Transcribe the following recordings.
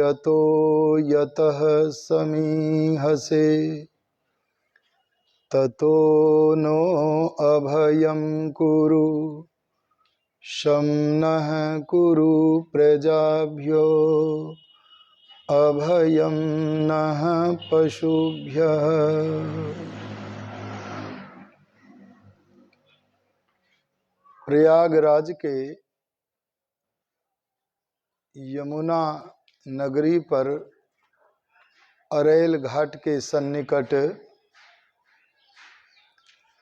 यतो यतः समीहसे ततो नो अभयं कुरु शं नः कुरु प्रजाभ्यो अभयं नः पशुभ्यः। प्रयागराज के यमुना नगरी पर अरेल घाट के सन्निकट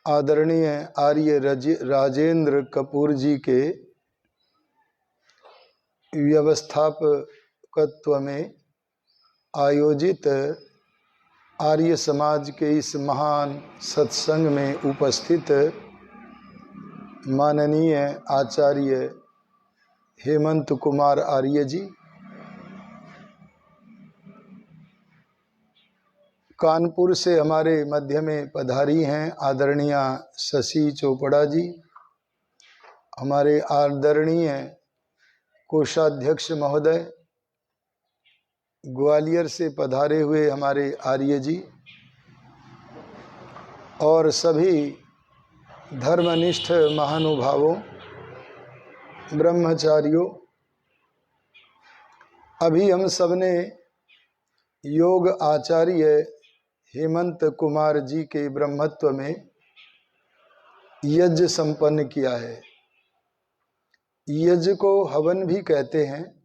आदरणीय आर्य राजेंद्र कपूर जी के व्यवस्थापकत्व में आयोजित आर्य समाज के इस महान सत्संग में उपस्थित माननीय आचार्य हेमंत कुमार आर्य जी, कानपुर से हमारे मध्य में पधारी हैं आदरणीय शशि चोपड़ा जी, हमारे आदरणीय कोषाध्यक्ष महोदय, ग्वालियर से पधारे हुए हमारे आर्य जी और सभी धर्मनिष्ठ महानुभावों, ब्रह्मचारियों। अभी हम सबने योग आचार्य हेमंत कुमार जी के ब्रह्मत्व में यज्ञ संपन्न किया है। यज्ञ को हवन भी कहते हैं।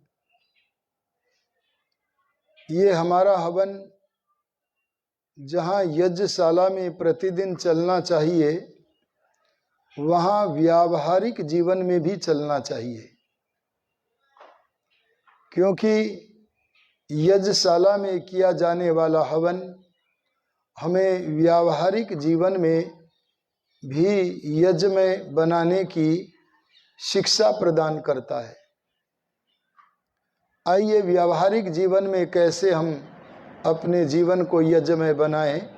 ये हमारा हवन जहाँ यज्ञशाला में प्रतिदिन चलना चाहिए, वहाँ व्यावहारिक जीवन में भी चलना चाहिए, क्योंकि यज्ञशाला में किया जाने वाला हवन हमें व्यावहारिक जीवन में भी यज्ञ में बनाने की शिक्षा प्रदान करता है। आइए व्यावहारिक जीवन में कैसे हम अपने जीवन को यज्ञ में बनाएं,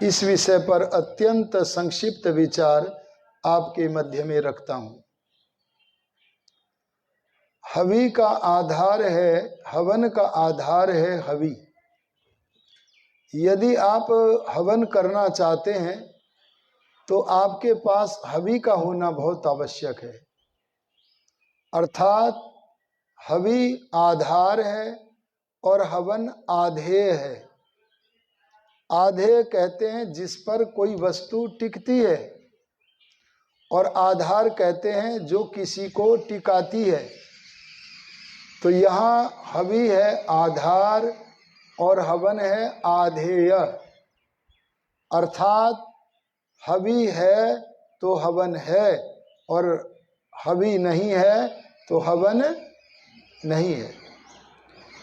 इस विषय पर अत्यंत संक्षिप्त विचार आपके मध्य में रखता हूं। हवि का आधार है, हवन का आधार है हवि। यदि आप हवन करना चाहते हैं तो आपके पास हवि का होना बहुत आवश्यक है। अर्थात हवि आधार है और हवन आधेय है। आधेय कहते हैं जिस पर कोई वस्तु टिकती है, और आधार कहते हैं जो किसी को टिकाती है। तो यहाँ हवि है आधार और हवन है आधेय। अर्थात हवि है तो हवन है, और हवि नहीं है तो हवन नहीं है।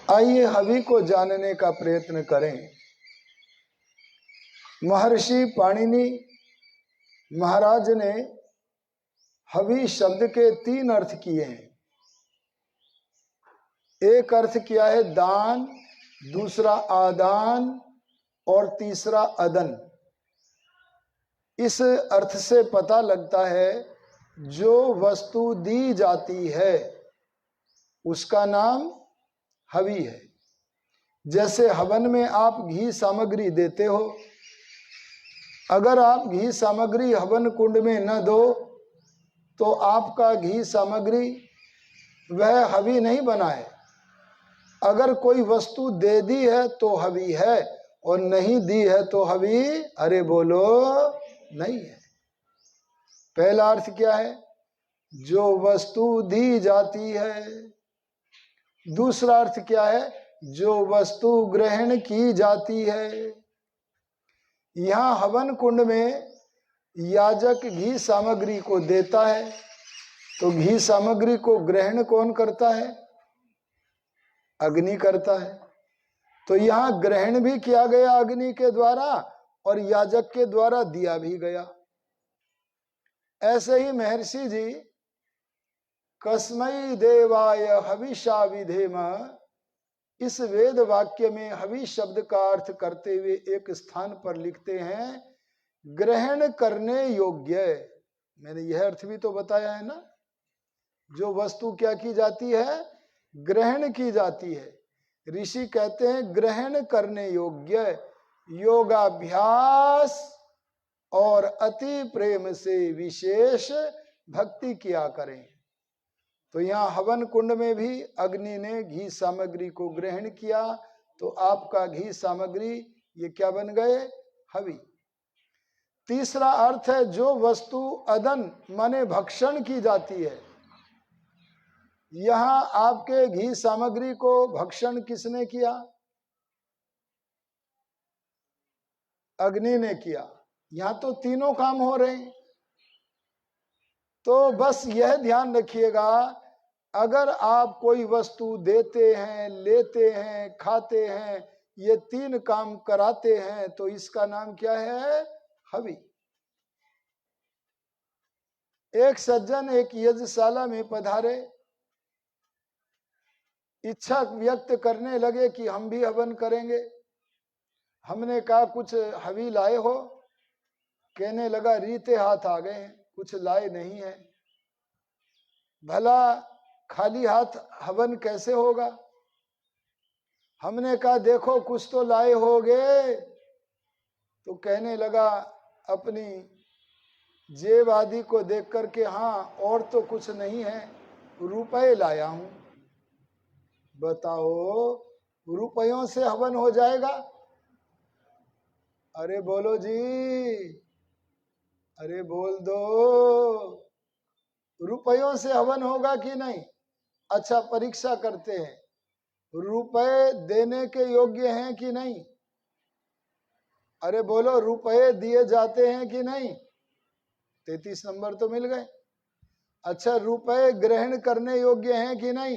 आइए हवि को जानने का प्रयत्न करें। महर्षि पाणिनि महाराज ने हवि शब्द के 3 अर्थ किए हैं। एक अर्थ किया है दान, दूसरा आदान और तीसरा अदन। इस अर्थ से पता लगता है जो वस्तु दी जाती है उसका नाम हवि है। जैसे हवन में आप घी सामग्री देते हो, अगर आप घी सामग्री हवन कुंड में न दो तो आपका घी सामग्री वह हवि नहीं बनाए। अगर कोई वस्तु दे दी है तो हवि है, और नहीं दी है तो हवि, अरे बोलो, नहीं है। पहला अर्थ क्या है? जो वस्तु दी जाती है। दूसरा अर्थ क्या है? जो वस्तु ग्रहण की जाती है। यहाँ हवन कुंड में याजक घी सामग्री को देता है, तो घी सामग्री को ग्रहण कौन करता है? अग्नि करता है। तो यहाँ ग्रहण भी किया गया अग्नि के द्वारा और याजक के द्वारा दिया भी गया। ऐसे ही महर्षि जी कस्मै देवाय हविषा विधेम, इस वेद वाक्य में हवि शब्द का अर्थ करते हुए एक स्थान पर लिखते हैं ग्रहण करने योग्य। मैंने यह अर्थ भी तो बताया है ना, जो वस्तु क्या की जाती है? ग्रहण की जाती है। ऋषि कहते हैं ग्रहण करने योग्य योगाभ्यास और अति प्रेम से विशेष भक्ति किया करें। तो यहाँ हवन कुंड में भी अग्नि ने घी सामग्री को ग्रहण किया, तो आपका घी सामग्री ये क्या बन गए? हवि। तीसरा अर्थ है जो वस्तु अदन माने भक्षण की जाती है। यहां आपके घी सामग्री को भक्षण किसने किया? अग्नि ने किया। यहां तो तीनों काम हो रहे हैं। तो बस यह ध्यान रखिएगा, अगर आप कोई वस्तु देते हैं, लेते हैं, खाते हैं, ये तीन काम कराते हैं, तो इसका नाम क्या है? हवि। एक सज्जन एक यज्ञशाला में पधारे, इच्छा व्यक्त करने लगे कि हम भी हवन करेंगे। हमने कहा कुछ हवि लाए हो? कहने लगा रीते हाथ आ गए हैं, कुछ लाए नहीं है। भला खाली हाथ हवन कैसे होगा? हमने कहा देखो कुछ तो लाए होगे। तो कहने लगा अपनी जेब आदि को देख करके, हाँ और तो कुछ नहीं है, रुपए लाया हूं। बताओ रुपयों से हवन हो जाएगा? अरे बोलो जी, अरे बोल दो, रुपयों से हवन होगा कि नहीं? अच्छा परीक्षा करते हैं, रुपए देने के योग्य हैं कि नहीं? अरे बोलो रुपए दिए जाते हैं कि नहीं? 33 नंबर तो मिल गए। अच्छा रुपए ग्रहण करने योग्य हैं कि नहीं?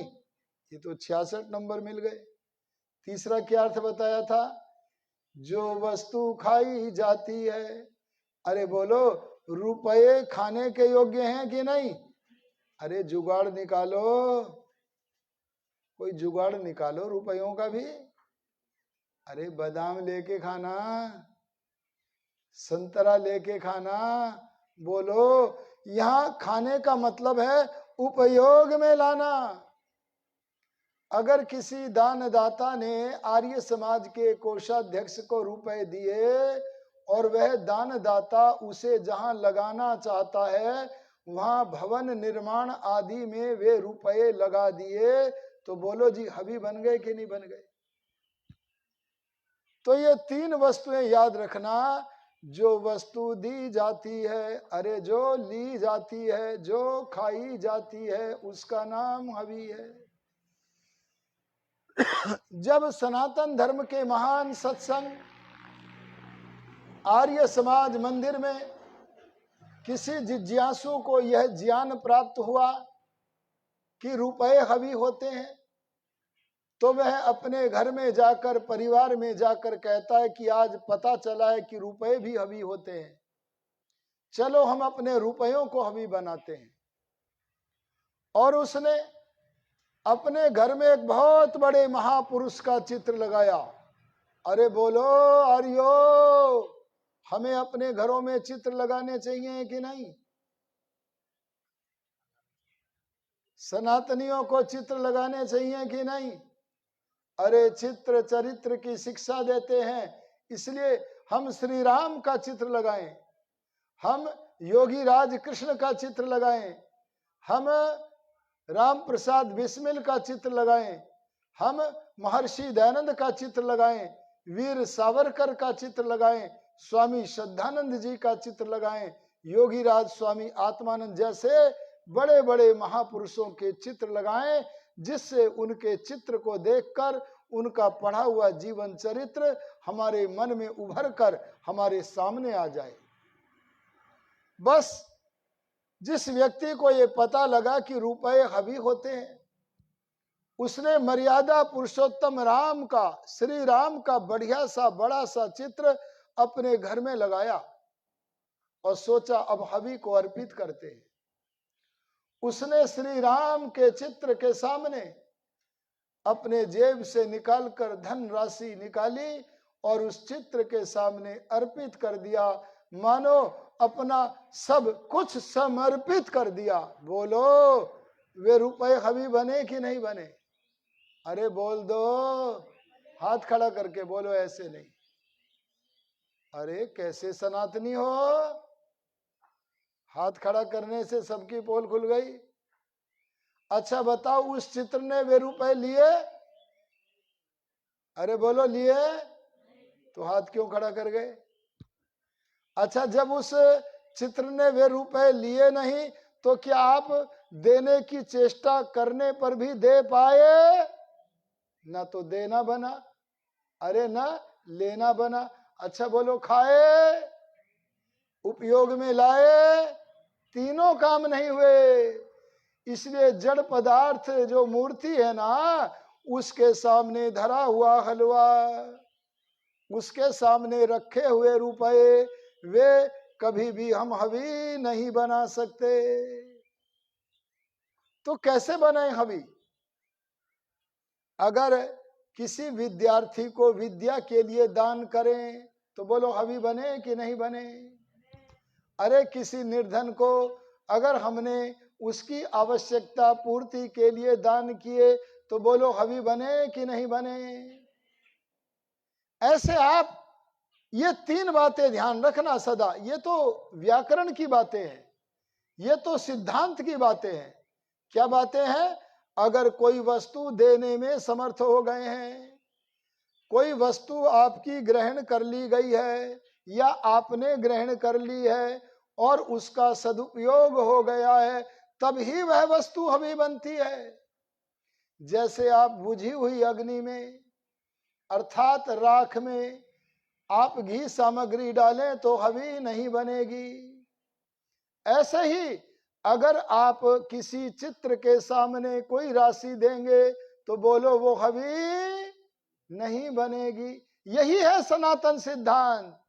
ये तो 66 नंबर मिल गए। तीसरा क्या अर्थ बताया था? जो वस्तु खाई जाती है। अरे बोलो रुपए खाने के योग्य हैं कि नहीं? अरे जुगाड़ निकालो, कोई जुगाड़ निकालो रुपयों का भी। अरे बादाम लेके खाना, संतरा लेके खाना। बोलो यहां खाने का मतलब है उपयोग में लाना। अगर किसी दानदाता ने आर्य समाज के कोषाध्यक्ष को रुपए दिए और वह दानदाता उसे जहां लगाना चाहता है वहां भवन निर्माण आदि में वे रुपए लगा दिए, तो बोलो जी हवि बन गए कि नहीं बन गए? तो ये तीन वस्तुएं याद रखना। जो वस्तु दी जाती है, अरे जो ली जाती है, जो खाई जाती है, उसका नाम हवि है। जब सनातन धर्म के महान सत्संग आर्य समाज मंदिर में किसी जिज्ञासु को यह ज्ञान प्राप्त हुआ कि रुपए हवि होते हैं, तो वह अपने घर में जाकर, परिवार में जाकर कहता है कि आज पता चला है कि रुपए भी हवि होते हैं, चलो हम अपने रुपयों को हवि बनाते हैं। और उसने अपने घर में एक बहुत बड़े महापुरुष का चित्र लगाया। अरे बोलो आर्यो, हमें अपने घरों में चित्र लगाने चाहिए कि नहीं? सनातनियों को चित्र लगाने चाहिए कि नहीं? अरे चित्र चरित्र की शिक्षा देते हैं, इसलिए हम श्री राम का चित्र लगाएं, हम योगी राज कृष्ण का चित्र लगाएं, हम राम प्रसाद बिस्मिल का चित्र लगाएं, हम महर्षि दयानंद का चित्र लगाएं, वीर सावरकर का चित्र लगाएं, स्वामी श्रद्धानंद जी का चित्र लगाएं, योगी राज स्वामी आत्मानंद जैसे बड़े बड़े महापुरुषों के चित्र लगाएं, जिससे उनके चित्र को देखकर उनका पढ़ा हुआ जीवन चरित्र हमारे मन में उभर कर हमारे सामने आ जाए। बस जिस व्यक्ति को ये पता लगा कि रुपए हवि होते हैं, उसने मर्यादा पुरुषोत्तम राम का, श्री राम का बढ़िया सा बड़ा सा चित्र अपने घर में लगाया और सोचा अब हवि को अर्पित करते हैं। उसने श्री राम के चित्र के सामने अपने जेब से निकालकर धन राशि निकाली और उस चित्र के सामने अर्पित कर दिया, मानो अपना सब कुछ समर्पित कर दिया। बोलो वे रुपए हवि बने कि नहीं बने? अरे बोल दो, हाथ खड़ा करके बोलो, ऐसे नहीं। अरे कैसे सनातनी हो, हाथ खड़ा करने से सबकी पोल खुल गई। अच्छा बताओ, उस चित्र ने वे रुपए लिए? अरे बोलो, लिए? तो हाथ क्यों खड़ा कर गए? अच्छा, जब उस चित्र ने वे रुपए लिए नहीं तो क्या आप देने की चेष्टा करने पर भी दे पाए? ना तो देना बना, अरे ना लेना बना। अच्छा बोलो, खाए, उपयोग में लाए, तीनों काम नहीं हुए। इसलिए जड़ पदार्थ जो मूर्ति है ना, उसके सामने धरा हुआ हलवा, उसके सामने रखे हुए रुपए, वे कभी भी हम हवी नहीं बना सकते। तो कैसे बनाए हवी? अगर किसी विद्यार्थी को विद्या के लिए दान करें तो बोलो हवी बने कि नहीं बने? अरे किसी निर्धन को अगर हमने उसकी आवश्यकता पूर्ति के लिए दान किए तो बोलो हवी बने कि नहीं बने? ऐसे आप ये तीन बातें ध्यान रखना सदा। ये तो व्याकरण की बातें हैं, ये तो सिद्धांत की बातें हैं। क्या बातें हैं? अगर कोई वस्तु देने में समर्थ हो गए हैं, कोई वस्तु आपकी ग्रहण कर ली गई है या आपने ग्रहण कर ली है और उसका सदुपयोग हो गया है, तब ही वह वस्तु हवी बनती है। जैसे आप बुझी हुई अग्नि में अर्थात राख में आप घी सामग्री डालें तो हवी नहीं बनेगी। ऐसे ही अगर आप किसी चित्र के सामने कोई राशि देंगे तो बोलो वो हवी नहीं बनेगी। यही है सनातन सिद्धांत।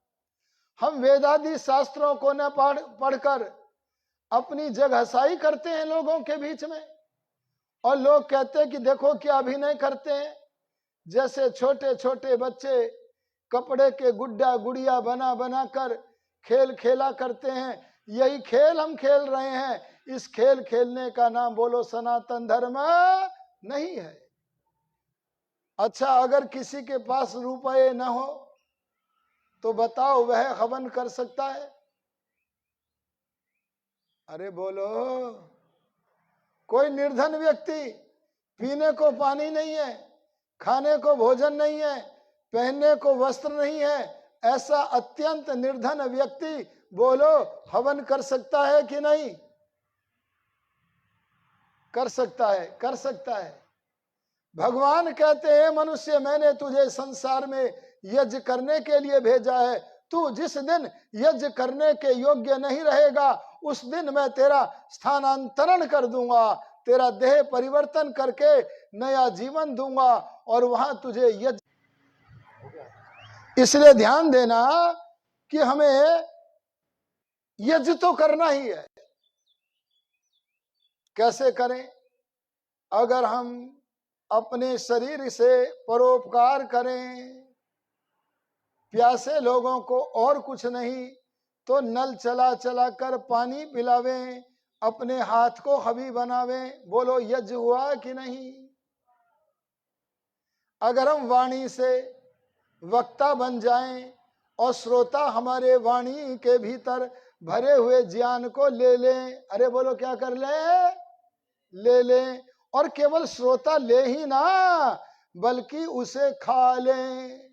हम वेदादि शास्त्रों को न पढ़कर अपनी जगहसाई करते हैं लोगों के बीच में, और लोग कहते हैं कि देखो क्या अभिनय करते हैं। जैसे छोटे छोटे बच्चे कपड़े के गुड्डा गुड़िया बना बना कर खेल खेला करते हैं, यही खेल हम खेल रहे हैं। इस खेल खेलने का नाम बोलो सनातन धर्म नहीं है। अच्छा, अगर किसी के पास रुपए न हो तो बताओ वह हवन कर सकता है? अरे बोलो, कोई निर्धन व्यक्ति, पीने को पानी नहीं है, खाने को भोजन नहीं है, पहनने को वस्त्र नहीं है, ऐसा अत्यंत निर्धन व्यक्ति बोलो हवन कर सकता है कि नहीं? कर सकता है, कर सकता है। भगवान कहते हैं मनुष्य, मैंने तुझे संसार में यज्ञ करने के लिए भेजा है। तू जिस दिन यज्ञ करने के योग्य नहीं रहेगा उस दिन मैं तेरा स्थानांतरण कर दूंगा, तेरा देह परिवर्तन करके नया जीवन दूंगा और वहां तुझे यज्ञ। इसलिए ध्यान देना कि हमें यज्ञ तो करना ही है। कैसे करें? अगर हम अपने शरीर से परोपकार करें, प्यासे लोगों को और कुछ नहीं तो नल चला चला कर पानी पिलावें, अपने हाथ को हवी बनावें, बोलो यज्ञ हुआ कि नहीं? अगर हम वाणी से वक्ता बन जाएं और श्रोता हमारे वाणी के भीतर भरे हुए ज्ञान को ले लें, अरे बोलो क्या कर लें? ले लें। और केवल श्रोता ले ही ना बल्कि उसे खा लें।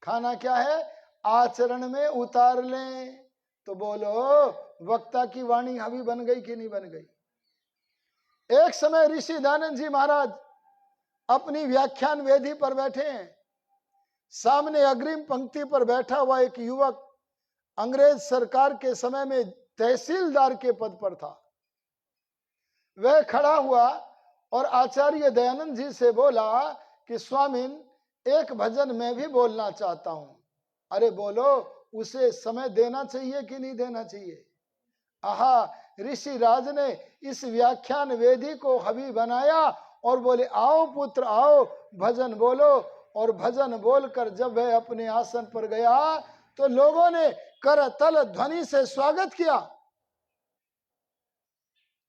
खाना क्या है? आचरण में उतार लें। तो बोलो वक्ता की वाणी हवी बन गई कि नहीं बन गई? एक समय ऋषि दयानंद जी महाराज अपनी व्याख्यान वेदी पर बैठे हैं। सामने अग्रिम पंक्ति पर बैठा हुआ एक युवक अंग्रेज सरकार के समय में तहसीलदार के पद पर था। वह खड़ा हुआ और आचार्य दयानंद जी से बोला कि स्वामिन, एक भजन मैं भी बोलना चाहता हूं। अरे बोलो, उसे समय देना चाहिए कि नहीं देना चाहिए? आहा, ऋषि राज ने इस व्याख्यान वेदी को हवी बनाया और बोले आओ पुत्र आओ, भजन बोलो। और भजन बोलकर जब वह अपने आसन पर गया तो लोगों ने करतल ध्वनि से स्वागत किया।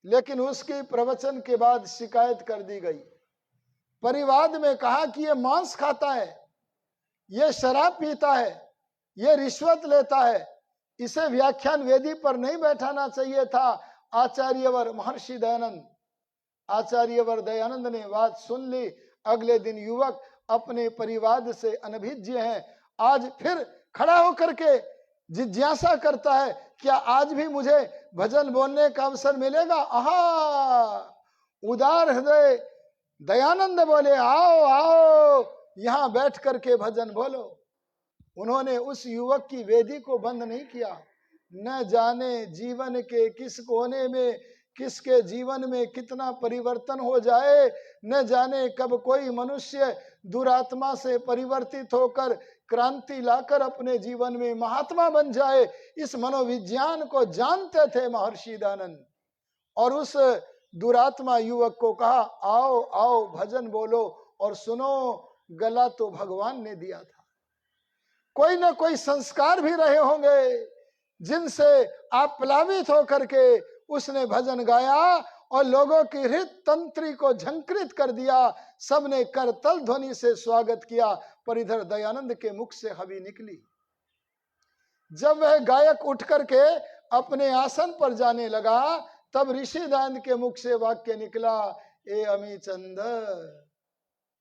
लेकिन उसकी प्रवचन के बाद शिकायत कर दी गई, परिवाद में कहा कि ये मांस खाता है, ये शराब पीता है, ये रिश्वत लेता है, इसे व्याख्यान वेदी पर नहीं बैठाना चाहिए था। आचार्यवर महर्षि दयानंद, आचार्यवर दयानंद ने बात सुन ली। अगले दिन युवक अपने परिवाद से अनभिज्ञ है। आज फिर खड़ा होकर के जिज्ञासा करता है, क्या आज भी मुझे भजन बोलने का अवसर मिलेगा? आहा, उदार हृदय दयानंद बोले, आओ आओ, यहां बैठ करके भजन बोलो। उन्होंने उस युवक की वेदी को बंद नहीं किया। न जाने जीवन के किस कोने में, किसके जीवन में कितना परिवर्तन हो जाए, न जाने कब कोई मनुष्य दुरात्मा से परिवर्तित होकर क्रांति लाकर अपने जीवन में महात्मा बन जाए। इस मनोविज्ञान को जानते थे महर्षि दयानंद। और उस दुरात्मा युवक को कहा, आओ आओ भजन बोलो और सुनो, गला तो भगवान ने दिया था। कोई ना कोई संस्कार भी रहे होंगे जिनसे आप प्लावित होकर के उसने भजन गाया और लोगों की हृत तंत्री को झंकृत कर दिया। सबने करतल ध्वनि से स्वागत किया, पर इधर दयानंद के मुख से हवि निकली। जब वह गायक उठ करके अपने आसन पर जाने लगा, तब ऋषि दयानंद के मुख से वाक्य निकला, ए अमी चंद,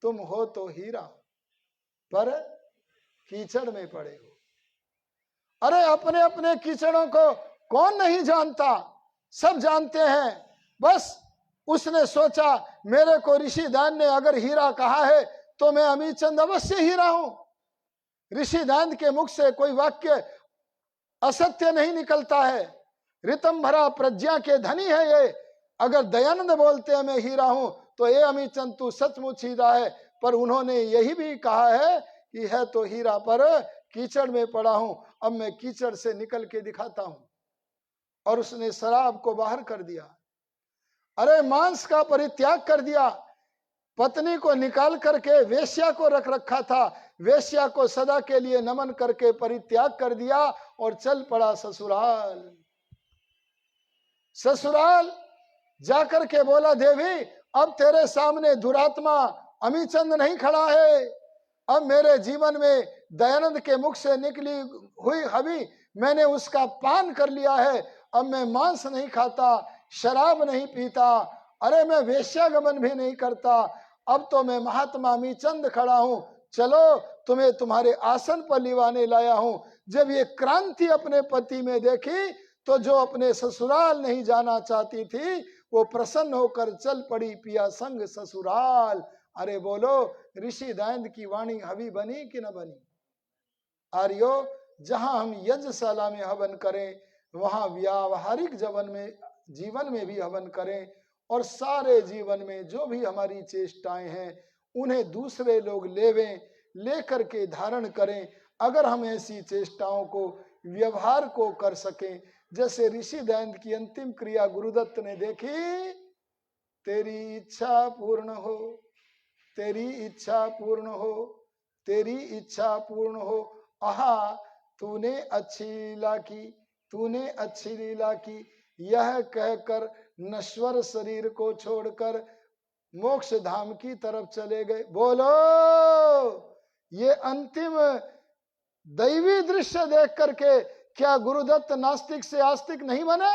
तुम हो तो हीरा पर कीचड़ में पड़े हो। अरे अपने अपने कीचड़ों को कौन नहीं जानता, सब जानते हैं। बस उसने सोचा, मेरे को ऋषि दयानंद ने अगर हीरा कहा है तो मैं अमी चंद अवश्य हीरा हूं। ऋषि दयानंद के मुख से कोई वाक्य असत्य नहीं निकलता है। रितम भरा प्रज्ञा के धनी है ये। अगर दयानंद बोलते हैं मैं हीरा हूं तो ये अमी चंद तू सचमुच हीरा है। पर उन्होंने यही भी कहा है कि है तो हीरा पर कीचड़ में पड़ा हूं, अब मैं कीचड़ से निकल के दिखाता हूं। और उसने शराब को बाहर कर दिया। अरे मांस का परित्याग कर दिया। पत्नी को निकाल करके वेश्या को रख रखा था, वेश्या को सदा के लिए नमन करके परित्याग कर दिया और चल पड़ा ससुराल। ससुराल जाकर के बोला, देवी अब तेरे सामने दुरात्मा अमीचंद नहीं खड़ा है। अब मेरे जीवन में दयानंद के मुख से निकली हुई हवि मैंने उसका पान कर लिया है। अब मैं मांस नहीं खाता, शराब नहीं पीता, अरे मैं वेश्यागमन भी नहीं करता। अब तो मैं महात्मा अमीचंद खड़ा हूं। चलो तुम्हें तुम्हारे आसन पर लिवाने लाया हूं। जब ये क्रांति अपने पति में देखी तो जो अपने ससुराल नहीं जाना चाहती थी वो प्रसन्न होकर चल पड़ी पिया संग ससुराल। अरे बोलो, ऋषि दयानंद की वाणी हवि बनी कि न बनी? आर्यो, जहां हम यज्ञशाला में हवन करें वहां व्यावहारिक जीवन में भी हवन करें। और सारे जीवन में जो भी हमारी चेष्टाएं हैं उन्हें दूसरे लोग लेकर के धारण करें। अगर हम ऐसी चेष्टाओं को व्यवहार को कर सकें, जैसे ऋषि दयानंद की अंतिम क्रिया गुरुदत्त ने देखी, तेरी इच्छा पूर्ण हो, तेरी इच्छा पूर्ण हो, तेरी इच्छा पूर्ण हो। आहा, तूने अच्छी लीला की, तूने अच्छी लीला की, यह कहकर नश्वर शरीर को छोड़कर मोक्ष धाम की तरफ चले गए। बोलो, ये अंतिम दैवी दृश्य देख करके क्या गुरुदत्त नास्तिक से आस्तिक नहीं बने?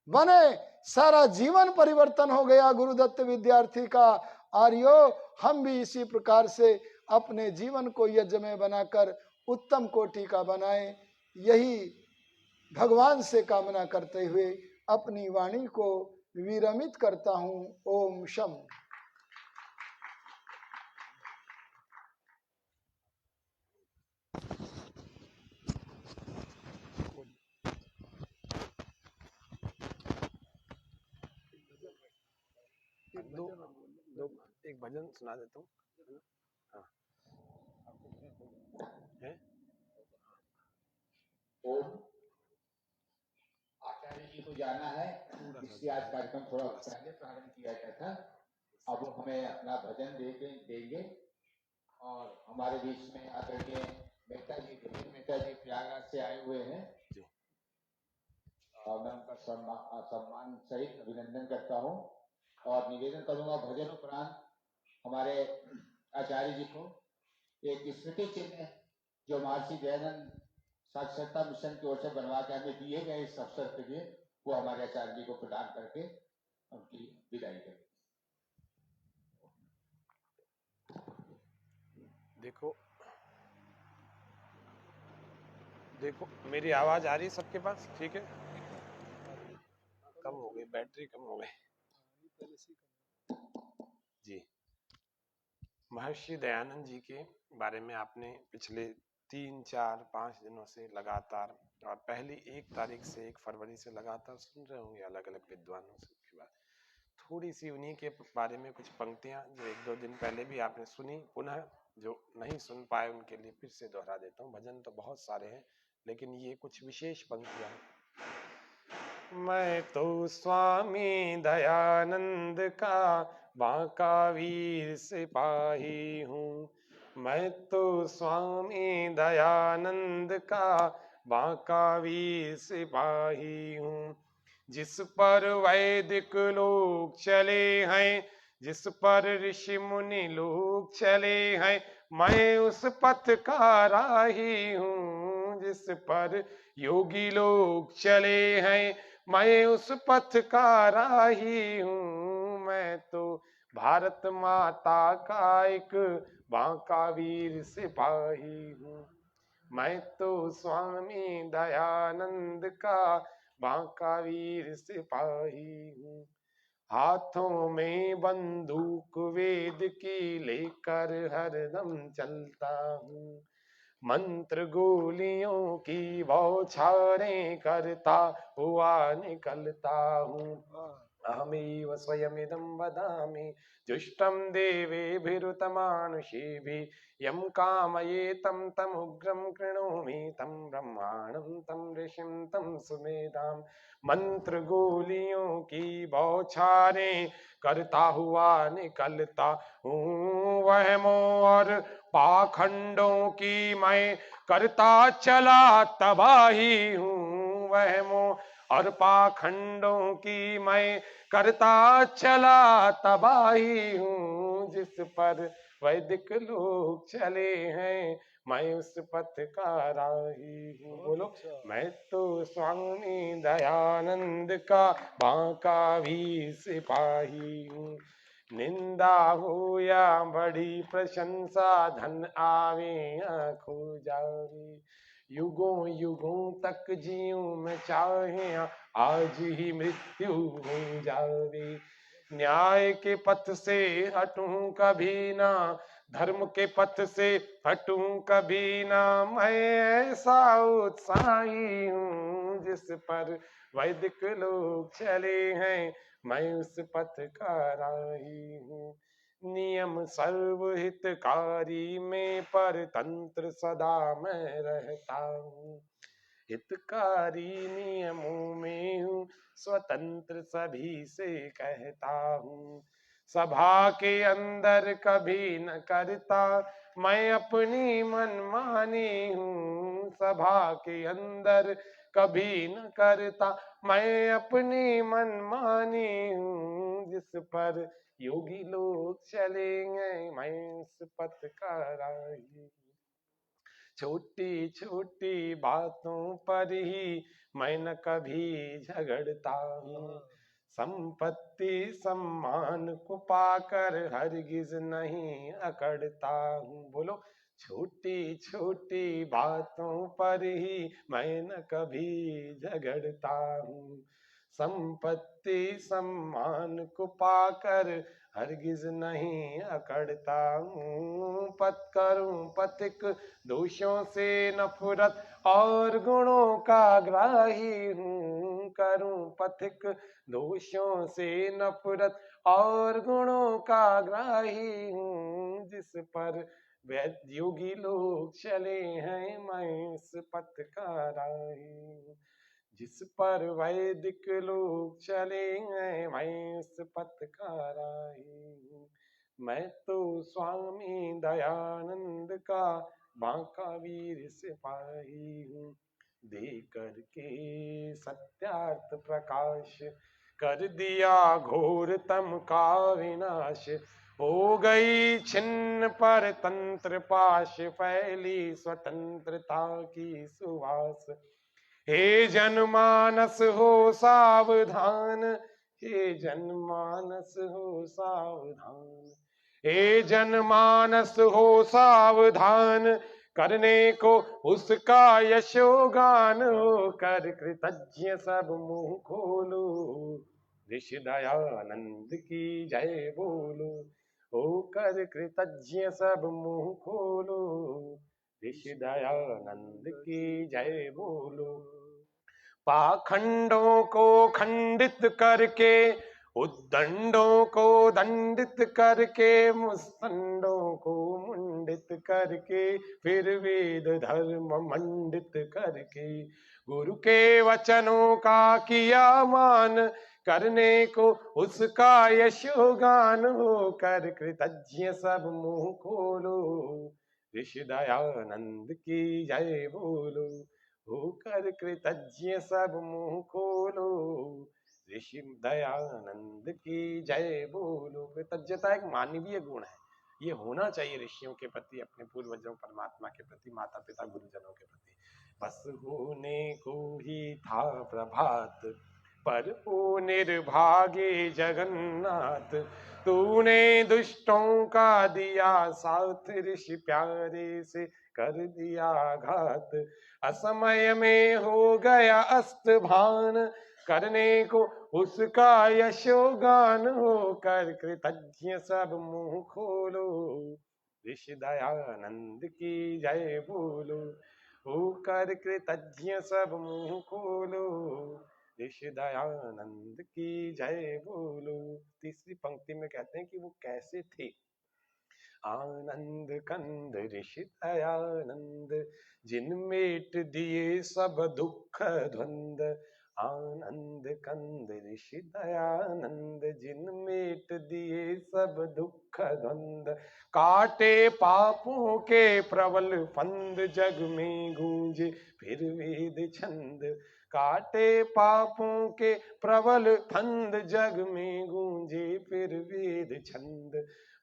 बने। सारा जीवन परिवर्तन हो गया गुरुदत्त विद्यार्थी का। आर्यो, हम भी इसी प्रकार से अपने जीवन को यज्ञ में बनाकर उत्तम कोटि का बनाएं। यही भगवान से कामना करते हुए अपनी वाणी को विरमित करता हूं। ओम शम। एक भजन सुना देता हूँ। हाँ। ओम। आचार्य जी को जाना है, इसलिए आज कार्यक्रम थोड़ा पहले प्रारंभ किया गया था। अब वो हमें अपना भजन देंगे और हमारे बीच में आदरणीय मेहता जी, दिलीप मेहता जी प्रयागराज से आए हुए हैं और मैं उनका सम्मान सहित अभिनंदन करता हूँ और निवेदन करूंगा भजन उपरांत हमारे आचार्य जी को एक स्मृति चिन्ह जो महर्षि दयानंद साक्षरता मिशन की ओर से बनवा के हमें दिए गए इस अवसर के लिए, वो हमारे आचार्य जी को प्रदान करके उनकी विदाई करें। देखो देखो मेरी आवाज आ रही है सबके पास? ठीक है, कम हो गई, बैटरी कम हो गई जी। महर्षि दयानंद जी के बारे में आपने पिछले 3-4-5 दिनों से लगातार, और पहली 1 तारीख से 1 फरवरी से लगातार सुन रहे होंगे अलग अलग विद्वानों से की बात। थोड़ी सी उन्हीं के बारे में कुछ पंक्तियां जो 1-2 दिन पहले भी आपने सुनी, पुनः जो नहीं सुन पाए उनके लिए फिर से दोहरा देता हूँ। भजन तो बहुत सारे हैं, लेकिन ये कुछ विशेष पंक्तियां हैं। मैं तो स्वामी दयानंद का बांका वीर सिपाही हूँ। मैं तो स्वामी दयानंद का बांका वीर सिपाही हूँ। जिस पर वैदिक लोग चले हैं, जिस पर ऋषि मुनि लोग चले हैं, मैं उस पथ का राही हूँ। जिस पर योगी लोग चले हैं, मैं उस पथ का राही हूँ। मैं तो भारत माता का एक बांका वीर सिपाही हूँ। मैं तो स्वामी दयानंद का बांका वीर सिपाही हूँ। हाथों में बंदूक वेद की लेकर हरदम चलता हूँ। मंत्र गोलियों की बौछारें करता हुआ निकलता हूँ। अहमेव स्वयमिदं वदामि जुष्टं देवेभिरुतमानुषीभिः। यं कामयेतं तमुग्रं कृणोमि तं ब्रह्माणं तं ऋषिं तं सुमेधां। मंत्र गोलियों की बौछारें करता हुआ निकलता हूँ। वहमों और पाखंडों की मैं करता चला तबाही हूँ। वहमों और पाखंडों की मैं करता चला तबाही हूँ। जिस पर वैदिक लोग चले हैं, मैं उस पथ का राही हूँ। बोलो, मैं तो स्वामी दयानंद का बांका वीर सिपाही हूँ। निंदा हो या बड़ी प्रशंसा, धन आवे या खो जावे, युगों युगों तक जीऊं मैं चाहे आज ही मृत्यु हो जावे। न्याय के पथ से हटूं कभी ना, धर्म के पथ से हटूं कभी ना, मैं ऐसा उत्साही हूँ। जिस पर वैदिक लोग चले हैं, मैं उस पथ का राही हूँ। नियम सर्वहितकारी में परतंत्र सदा मैं रहता हूँ। हितकारी नियमों में हूँ, स्वतंत्र सभी से कहता हूँ। सभा के अंदर कभी न करता मैं अपनी मनमानी हूँ। सभा के अंदर कभी न करता मैं अपनी मनमानी हूँ। जिस पर योगी लोग चलेंगे, मैं उस पथ का राही। छोटी छोटी बातों पर ही मैं न कभी झगड़ता हूँ। संपत्ति सम्मान को पाकर हरगिज नहीं अकड़ता हूँ। बोलो, छोटी छोटी बातों पर ही मैं न कभी झगड़ता हूँ। संपत्ति सम्मान को पाकर हरगिज नहीं अकड़ता हूँ। पथ करूं पथिक दोषों से नफरत और गुणों का ग्राही हूँ। करूं पथिक दोषों से नफरत और गुणों का ग्राही हूँ। जिस पर योगी लोग चले हैं, मैं उस पथ का राही हूँ। जिस पर वैदिक लोग चले हैं, मैं उस पथ का राही हूँ। मैं तो स्वामी दयानंद का बांका वीर सिपाही हूँ। दे करके सत्यार्थ प्रकाश कर दिया घोर तम का विनाश, हो गई छिन्न पर तंत्र पाश, फैली स्वतंत्रता की सुवास। हे जनमानस हो सावधान, हे जनमानस हो सावधान, हे जनमानस हो सावधान, करने को उसका यशोगान हो कर कृतज्ञ सब मुंह खोलो, ऋषि दयानंद की जय बोलो, होकर कृतज्ञ सब मुंह खोलो, ऋषि दयानंद की जय बोलो। पाखंडों को खंडित करके, उद्दंडों को दंडित करके, मुस्तंडों को मुंडित करके, फिर वेद धर्म मंडित करके, गुरु के वचनों का किया मान, करने को उसका यशोगान हो कर कृतज्ञ सब मुंह खोलो, ऋषि दयानंद की जय बोलो, होकर कृतज्ञ सब मुंह खोलो, ऋषि दयानंद की जय बोलो। कृतज्ञता एक मानवीय गुण है, ये होना चाहिए ऋषियों के प्रति, अपने पूर्वजों, परमात्मा के प्रति, माता पिता गुरुजनों के प्रति। बस होने को ही था प्रभात, पर ओ निर्भागे जगन्नाथ, तूने दुष्टों का दिया साथ, ऋषि प्यारे से कर दिया घात, असमय में हो गया अस्त भान, करने को उसका यशोगान हो कर कृतज्ञ सब मुंह खोलो, ऋषि दयानंद की जय बोलो, होकर कृतज्ञ सब मुंह खोलो, ऋषि दयानंद की जय बोलो। तीसरी पंक्ति में कहते हैं कि वो कैसे थे। आनंद कंद ऋषि दयानंद, जिन मेट दिए सब दुख द्वंद, आनंद कंद ऋषि दयानंद, जिन मेट दिए सब दुख द्वंद, काटे पापों के प्रबल फंद, जग में गूंजे फिर वेद छंद, काटे पापों के प्रबल फंद, जग में गूंजे फिर वेद छंद,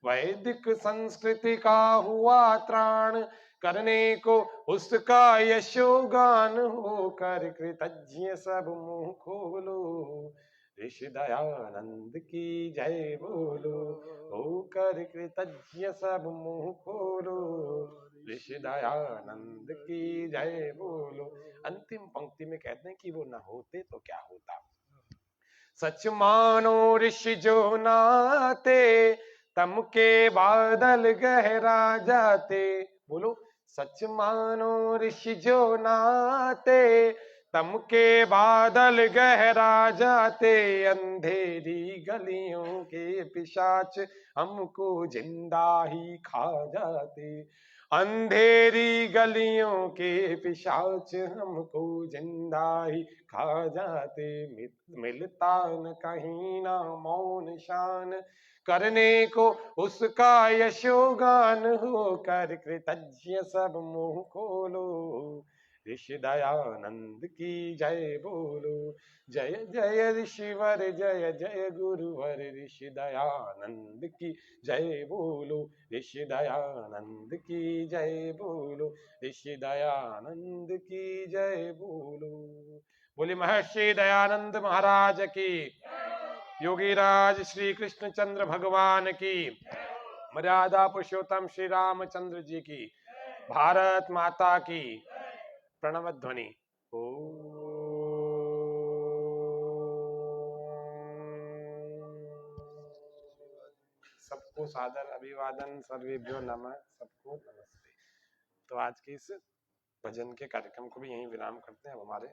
वैदिक संस्कृति का हुआ त्राण, करने को उसका यशोगान हो कर कृतज्ञ सब मुंह खोलो, ऋषि दयानंद की जय बोलो, होकर कृतज्ञ सब मुंह खोलो, ऋषि दयानंद की जय बोलो। अंतिम पंक्ति में कहते हैं कि वो न होते तो क्या होता। सच मानो ऋषि जो नाते, तम के बादल गहरा जाते। बोलो, सच मानो ऋषि जो नाते, तम के बादल गहरा जाते, अंधेरी गलियों के पिशाच हमको जिंदा ही खा जाते, अंधेरी गलियों के पिशाच हमको जिंदा ही खा जाते, मिलता न कहीं ना मौन शान, करने को उसका यशोगान हो कर कृतज्ञ सब मुंह खोलो, ऋषि दयानंद की जय बोलो, जय जय ऋषिवर जय जय गुरुवर, ऋषि दयानंद की जय बोलो, ऋषि दयानंद की जय बोलो, ऋषि दयानंद की जय बोलो। बोले महर्षि दयानंद महाराज की, योगीराज श्री कृष्ण चंद्र भगवान की, मर्यादा पुरुषोत्तम श्री रामचंद्र जी की, भारत माता की। प्रणव ध्वनि। सबको सादर अभिवादन, सर्वेभ्यो नमः, सबको नमस्ते। तो आज के इस भजन के कार्यक्रम को भी यहीं विराम करते हैं। अब हमारे